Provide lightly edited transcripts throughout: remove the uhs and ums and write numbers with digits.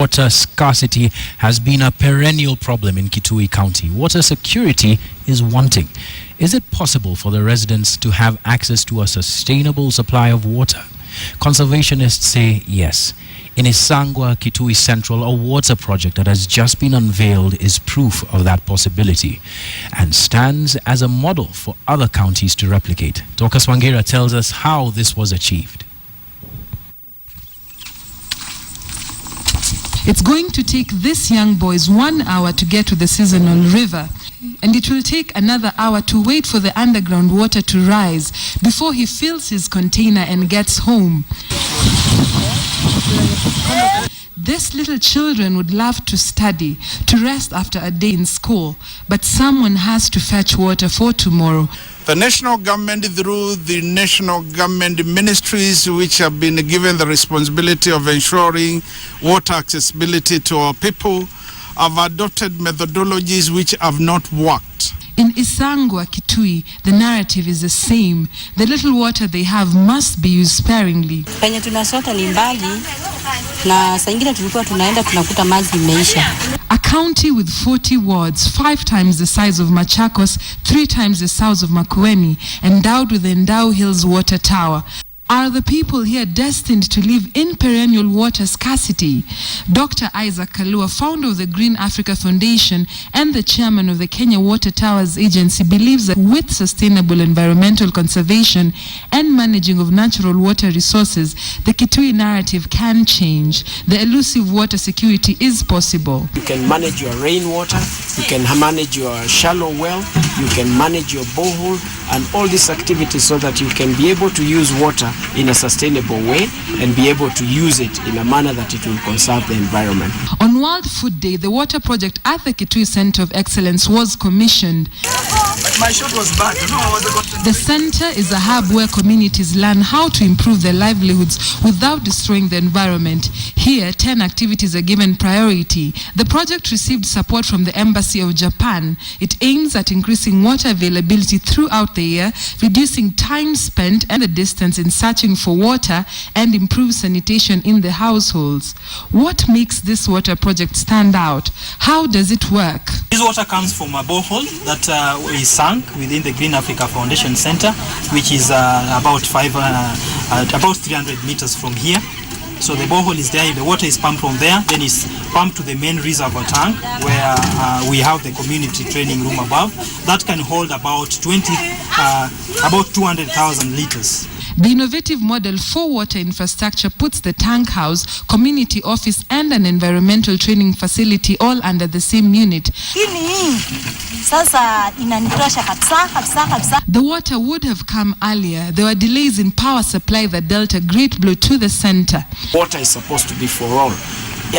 Water scarcity has been a perennial problem in Kitui County. Water security is wanting. Is it possible for the residents to have access to a sustainable supply of water? Conservationists say yes. In Isaangwa, Kitui Central, a water project that has just been unveiled is proof of that possibility and stands as a model for other counties to replicate. Dorcas Wangera tells us how this was achieved. It's going to take this young boys 1 hour to get to the seasonal river, and it will take another hour to wait for the underground water to rise before he fills his container and gets home. These little children would love to study, to rest after a day in school, but someone has to fetch water for tomorrow. The national government, through the national government ministries which have been given the responsibility of ensuring water accessibility to our people, have adopted methodologies which have not worked. In Isaangwa, Kitui, the narrative is the same. The little water they have must be used sparingly. Penye tunasota ni mbali na saa ingine tulikuwa tunaenda tunakuta maji imeisha. A county with 40 wards, 5 times the size of Machakos, 3 times the size of Makueni, endowed with the Endau Hills Water Tower. Are the people here destined to live in perennial water scarcity? Dr. Isaangwa, founder of the Green Africa Foundation and the chairman of the Kenya Water Towers Agency, believes that with sustainable environmental conservation and managing of natural water resources, the Kitui narrative can change. The elusive water security is possible. You can manage your rainwater, you can manage your shallow well, you can manage your borehole, and all these activities so that you can be able to use water in a sustainable way and be able to use it in a manner that it will conserve the environment. On World Food Day, the water project at the Kitui Center of Excellence was commissioned. My shot was bad. The center is a hub where communities learn how to improve their livelihoods without destroying the environment. Here, 10 activities are given priority. The project received support from the Embassy of Japan. It aims at increasing water availability throughout the year, reducing time spent and the distance in searching for water, and improve sanitation in the households. What makes this water project stand out? How does it work? This water comes from a borehole that we sunk within the Green Africa Foundation Center, which is about 300 meters from here. So the borehole is there, the water is pumped from there, then it's pumped to the main reservoir tank where we have the community training room above. That can hold about 200,000 liters. The innovative model for water infrastructure puts the tank house, community office, and an environmental training facility all under the same unit. The water would have come earlier. There were delays in power supply that dealt a great blow to the center. Water is supposed to be for all.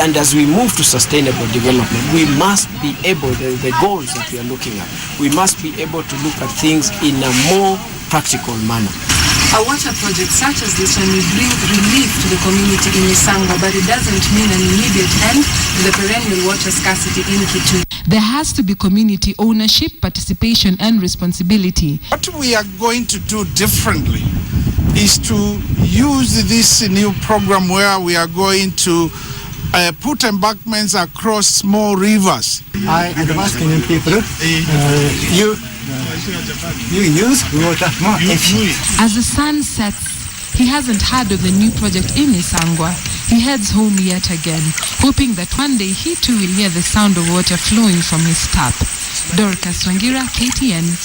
And as we move to sustainable development, we must be able, the goals that we are looking at, we must be able to look at things in a more practical manner. A water project such as this one will bring relief to the community in Isaangwa, but it doesn't mean an immediate end to the perennial water scarcity in Kitui. There has to be community ownership, participation, and responsibility. What we are going to do differently is to use this new program where we are going to put embankments across small rivers. I advise Kenyan people, you use water more efficiently. As the sun sets, he hasn't heard of the new project in Isaangwa. He heads home yet again, hoping that one day he too will hear the sound of water flowing from his tap. Dorcas Wangera, KTN.